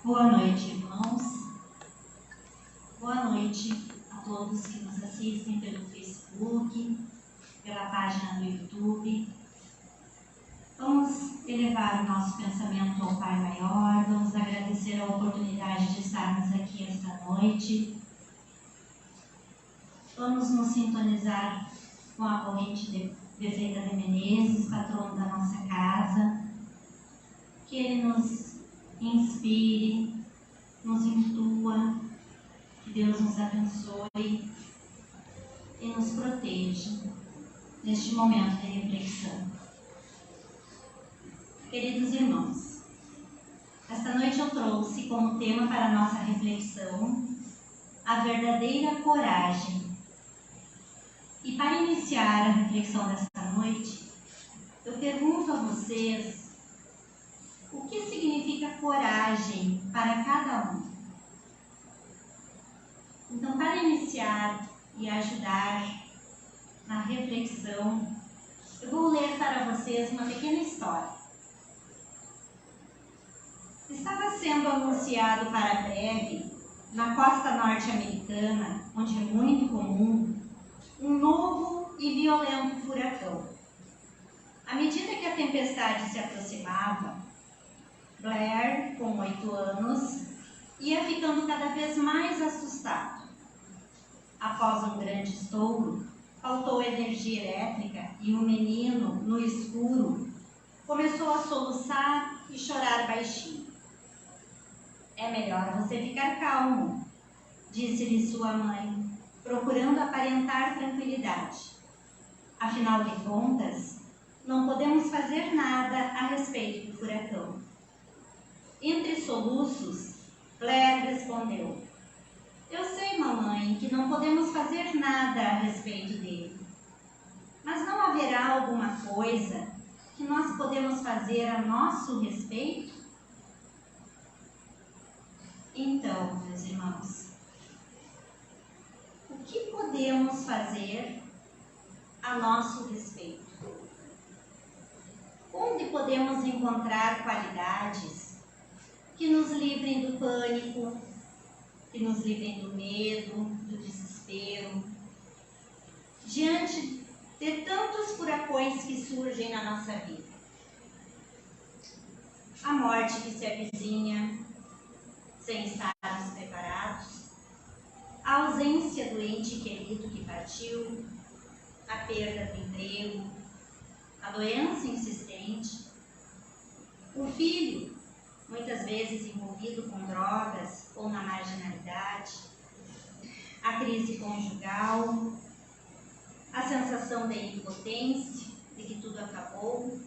Boa noite, irmãos. Boa noite a todos que nos assistem pelo Facebook, pela página do YouTube. Vamos elevar o nosso pensamento ao Pai Maior, vamos agradecer a oportunidade de estarmos aqui esta noite. Vamos nos sintonizar com a corrente de Bezerra de Menezes, patrono da nossa casa, que ele nos inspire, nos intua, que Deus nos abençoe e nos proteja neste momento de reflexão. Queridos irmãos, esta noite eu trouxe como tema para a nossa reflexão a verdadeira coragem. E para iniciar a reflexão desta noite, eu pergunto a vocês o que significa coragem para cada um. Então, para iniciar e ajudar na reflexão, eu vou ler para vocês uma pequena história. Estava sendo anunciado para breve, na costa norte-americana, onde é muito comum, um novo e violento furacão. À medida que a tempestade se aproximava, Blair, com 8 anos, ia ficando cada vez mais assustado. Após um grande estouro, faltou energia elétrica e o menino, no escuro, começou a soluçar e chorar baixinho. "É melhor você ficar calmo", disse-lhe sua mãe, procurando aparentar tranquilidade. "Afinal de contas, não podemos fazer nada a respeito do furacão." Entre soluços, Blair respondeu: "Eu sei, mamãe, que não podemos fazer nada a respeito dele. Mas não haverá alguma coisa que nós podemos fazer a nosso respeito?" Então, meus irmãos, o que podemos fazer a nosso respeito? Onde podemos encontrar qualidades que nos livrem do pânico, que nos livrem do medo, do desespero, diante de tantos furacões que surgem na nossa vida? A morte que se avizinha sem estarmos preparados, a ausência do ente querido que partiu, a perda do emprego, a doença insistente, o filho muitas vezes envolvido com drogas ou na marginalidade, a crise conjugal, a sensação de impotência, de que tudo acabou.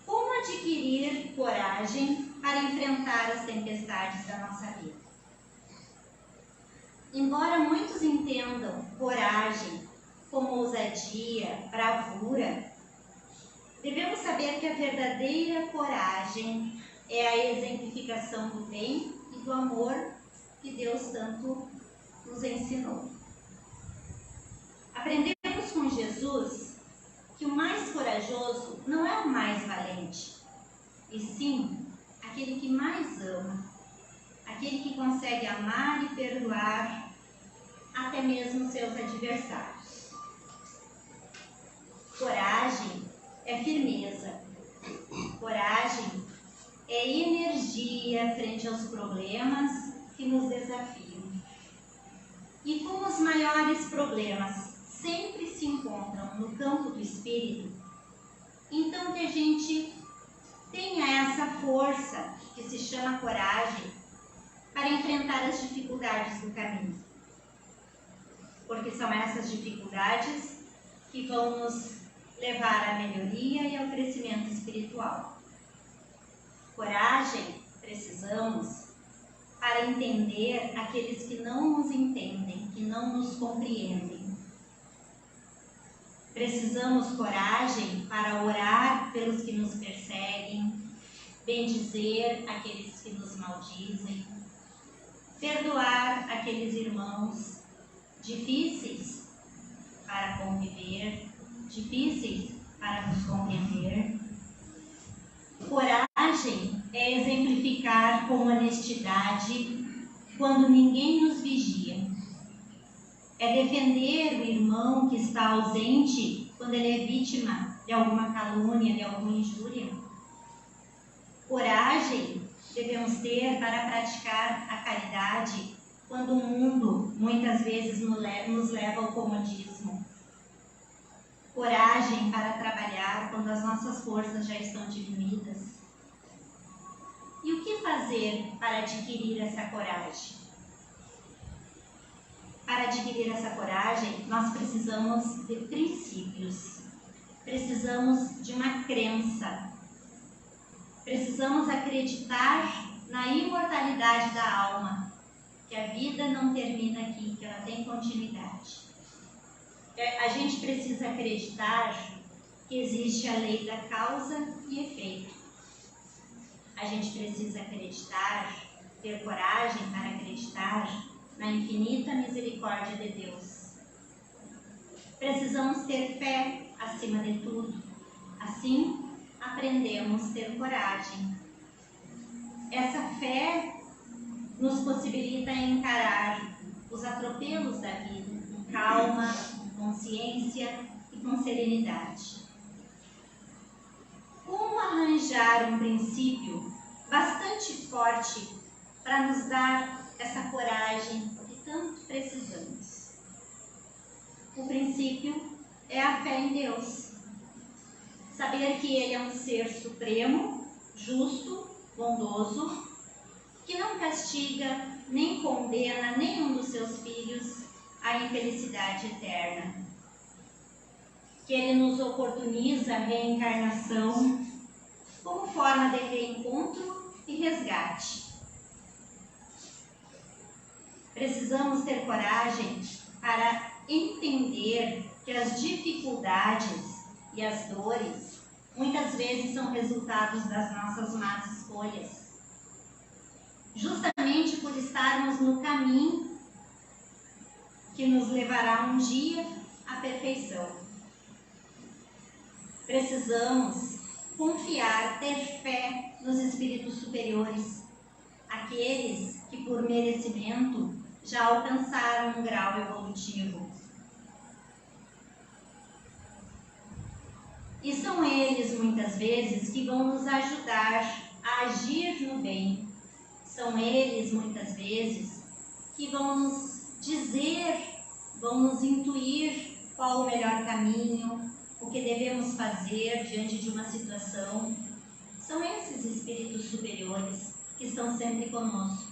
Como adquirir coragem para enfrentar as tempestades da nossa vida? Embora muitos entendam coragem como ousadia, bravura, devemos saber que a verdadeira coragem é a exemplificação do bem e do amor que Deus tanto nos ensinou. Aprendemos com Jesus que o mais corajoso não é o mais valente, e sim aquele que mais ama, aquele que consegue amar e perdoar até mesmo seus adversários. Coragem é firmeza, coragem é energia frente aos problemas que nos desafiam. E como os maiores problemas sempre se encontram no campo do espírito, então que a gente tenha essa força que se chama coragem para enfrentar as dificuldades do caminho. Porque são essas dificuldades que vão nos levar à melhoria e ao crescimento espiritual. Coragem precisamos para entender aqueles que não nos entendem, que não nos compreendem. Precisamos coragem para orar pelos que nos perseguem, bendizer aqueles que nos maldizem, perdoar aqueles irmãos difíceis para conviver, difíceis para nos compreender. Coragem é é exemplificar com honestidade quando ninguém nos vigia. É defender o irmão que está ausente quando ele é vítima de alguma calúnia, de alguma injúria. Coragem devemos ter para praticar a caridade quando o mundo muitas vezes nos leva ao comodismo. Coragem para trabalhar quando as nossas forças já estão diminuídas. E o que fazer para adquirir essa coragem? Para adquirir essa coragem, nós precisamos de princípios. Precisamos de uma crença. Precisamos acreditar na imortalidade da alma, que a vida não termina aqui, que ela tem continuidade. A gente precisa acreditar que existe a lei da causa e efeito. A gente precisa acreditar, ter coragem para acreditar na infinita misericórdia de Deus. Precisamos ter fé acima de tudo. Assim, aprendemos a ter coragem. Essa fé nos possibilita encarar os atropelos da vida com calma, com consciência e com serenidade. Como arranjar um princípio bastante forte para nos dar essa coragem que tanto precisamos? O princípio é a fé em Deus. Saber que Ele é um ser supremo, justo, bondoso, que não castiga nem condena nenhum dos seus filhos à infelicidade eterna. Que Ele nos oportuniza a reencarnação como forma de reencontro e resgate. Precisamos ter coragem para entender que as dificuldades e as dores muitas vezes são resultados das nossas más escolhas. Justamente por estarmos no caminho que nos levará um dia à perfeição. Precisamos confiar, ter fé nos espíritos superiores, aqueles que por merecimento já alcançaram um grau evolutivo. E são eles, muitas vezes, que vão nos ajudar a agir no bem. São eles, muitas vezes, que vão nos dizer, vão nos intuir qual o melhor caminho, o que devemos fazer diante de uma situação. São esses espíritos superiores que estão sempre conosco,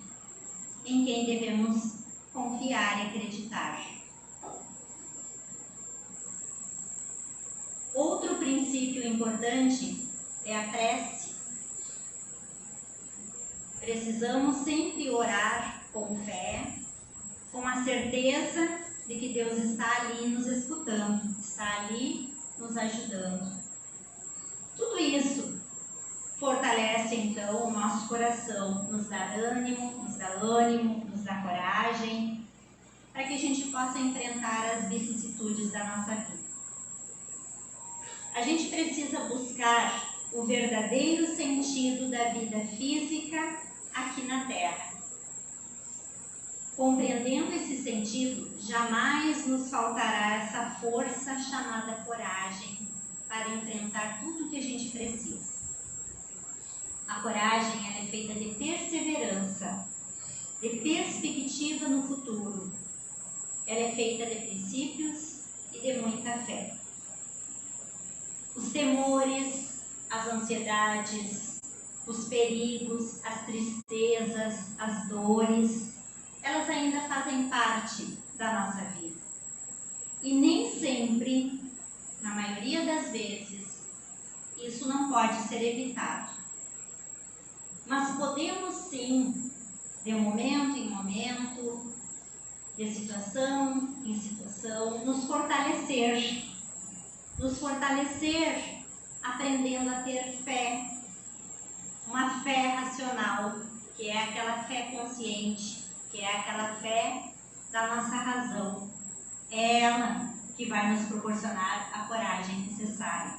em quem devemos confiar e acreditar. Outro princípio importante é a prece. Precisamos sempre orar com fé, com a certeza de que Deus está ali nos escutando, está ali nos ajudando. Tudo isso fortalece então o nosso coração, nos dá ânimo, nos dá coragem, para que a gente possa enfrentar as vicissitudes da nossa vida. A gente precisa buscar o verdadeiro sentido da vida física aqui na Terra. Compreendendo esse sentido, jamais nos faltará essa força chamada coragem para enfrentar tudo o que a gente precisa. A coragem ela é feita de perseverança, de perspectiva no futuro. Ela é feita de princípios e de muita fé. Os temores, as ansiedades, os perigos, as tristezas, as dores, elas ainda fazem parte da nossa vida. E nem sempre, na maioria das vezes, isso não pode ser evitado. Mas podemos sim, de momento em momento, de situação em situação, nos fortalecer aprendendo a ter fé, uma fé racional, que é aquela fé consciente, que é aquela fé da nossa razão. É ela que vai nos proporcionar a coragem necessária.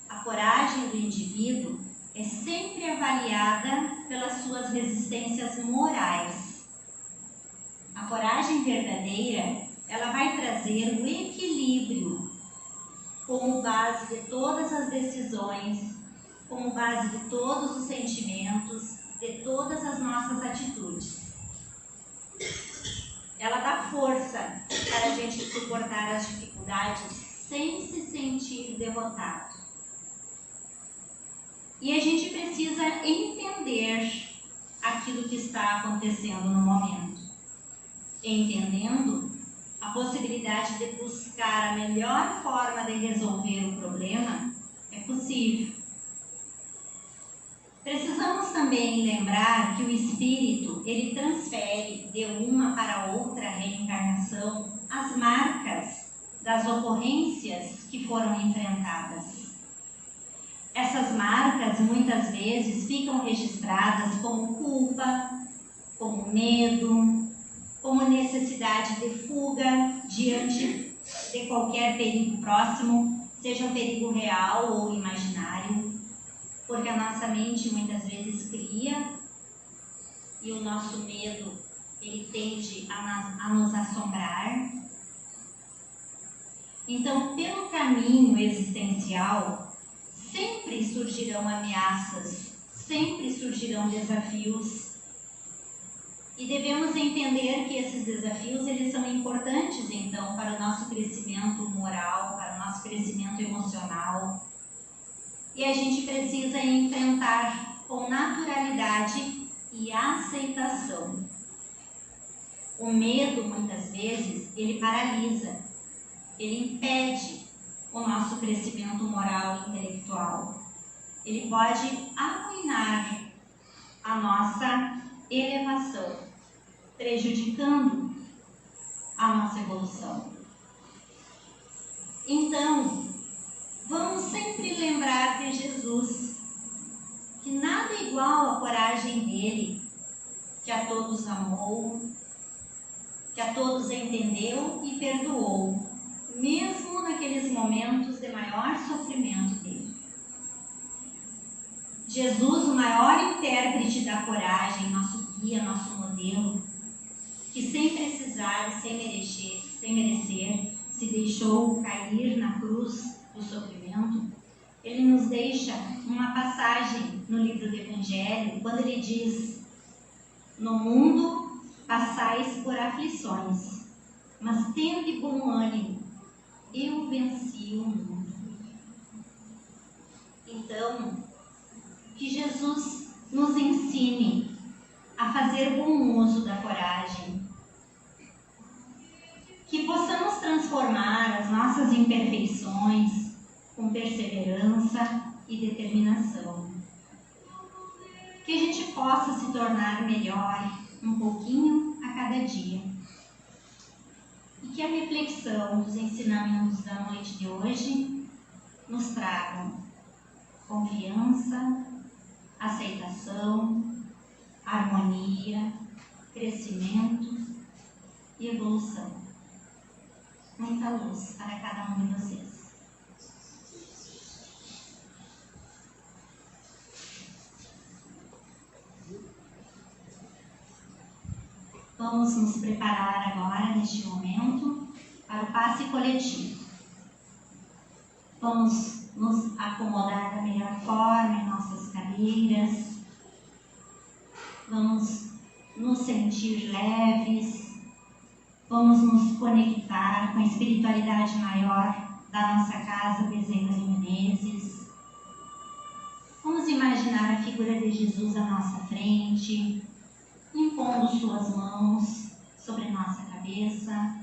A coragem do indivíduo é sempre avaliada pelas suas resistências morais. A coragem verdadeira, ela vai trazer o equilíbrio como base de todas as decisões, como base de todos os sentimentos, de todas as nossas atitudes. Ela dá força para a gente suportar as dificuldades sem se sentir derrotado. E a gente precisa entender aquilo que está acontecendo no momento. Entendendo a possibilidade de buscar a melhor forma de resolver o problema, é possível. Precisamos também lembrar que o espírito, ele transfere de uma para outra reencarnação as marcas das ocorrências que foram enfrentadas. Essas marcas muitas vezes ficam registradas como culpa, como medo, como necessidade de fuga diante de qualquer perigo próximo, seja um perigo real ou imaginário, porque a nossa mente muitas vezes cria e o nosso medo, ele tende a nos assombrar. Então, pelo caminho existencial, sempre surgirão ameaças, sempre surgirão desafios. E devemos entender que esses desafios, eles são importantes, então, para o nosso crescimento moral, para o nosso crescimento emocional. E a gente precisa enfrentar com naturalidade e aceitação. O medo, muitas vezes, ele paralisa, ele impede o nosso crescimento moral e intelectual. Ele pode arruinar a nossa elevação, prejudicando a nossa evolução. Então, vamos sempre lembrar de Jesus, que nada é igual à coragem dele, que a todos amou, que a todos entendeu e perdoou, mesmo naqueles momentos de maior sofrimento dele. Jesus, o maior intérprete da coragem, nosso guia, nosso modelo, que sem precisar e sem merecer, se deixou cair na cruz do sofrimento, ele nos deixa uma passagem no livro do Evangelho, quando ele diz: no mundo passais por aflições, mas tende bom ânimo, eu venci o mundo. Então, que Jesus nos ensine a fazer bom uso da coragem, que possamos transformar as nossas imperfeições com perseverança e determinação, que a gente possa se tornar melhor um pouquinho a cada dia, e que a reflexão dos ensinamentos da noite de hoje nos tragam confiança, aceitação, harmonia, crescimento e evolução. Muita luz para cada um de vocês. Vamos nos preparar agora, neste momento, para o passe coletivo. Vamos nos acomodar da melhor forma em nossas cadeiras. Vamos nos sentir leves. Vamos nos conectar com a espiritualidade maior da nossa casa Bezerra de Menezes. Vamos imaginar a figura de Jesus à nossa frente, impondo suas mãos sobre nossa cabeça,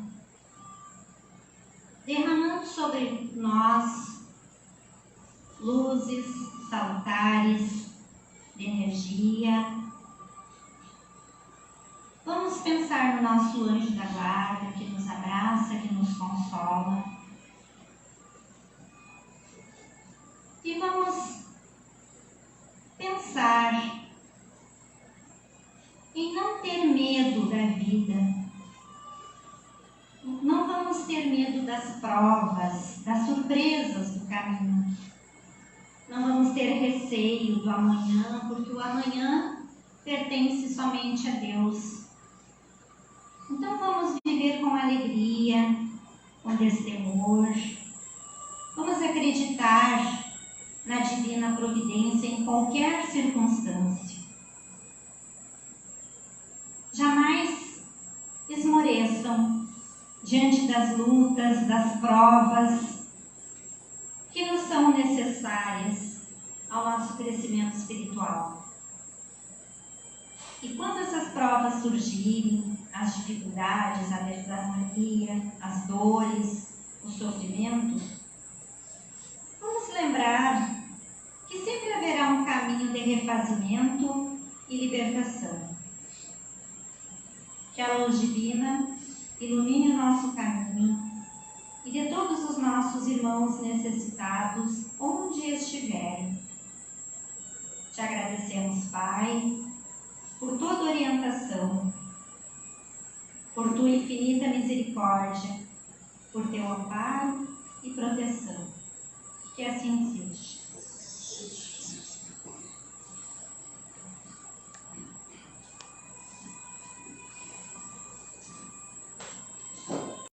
derramando sobre nós luzes salutares de energia. Vamos pensar no nosso anjo da guarda, que nos abraça, que nos consola. E vamos pensar em não ter medo da vida. Não vamos ter medo das provas, das surpresas do caminho. Não vamos ter receio do amanhã, porque o amanhã pertence somente a Deus. Então vamos viver com alegria, com destemor. Vamos acreditar na divina providência em qualquer circunstância. Jamais esmoreçam diante das lutas, das provas que nos são necessárias ao nosso crescimento espiritual. E quando essas provas surgirem, as dificuldades, a desarmonia, as dores, os sofrimentos, vamos lembrar que sempre haverá um caminho de refazimento e libertação. Que a luz divina ilumine o nosso caminho e de todos os nossos irmãos necessitados, onde estiverem. Te agradecemos, Pai, por toda orientação, por tua infinita misericórdia, por teu amparo e proteção. Que assim seja.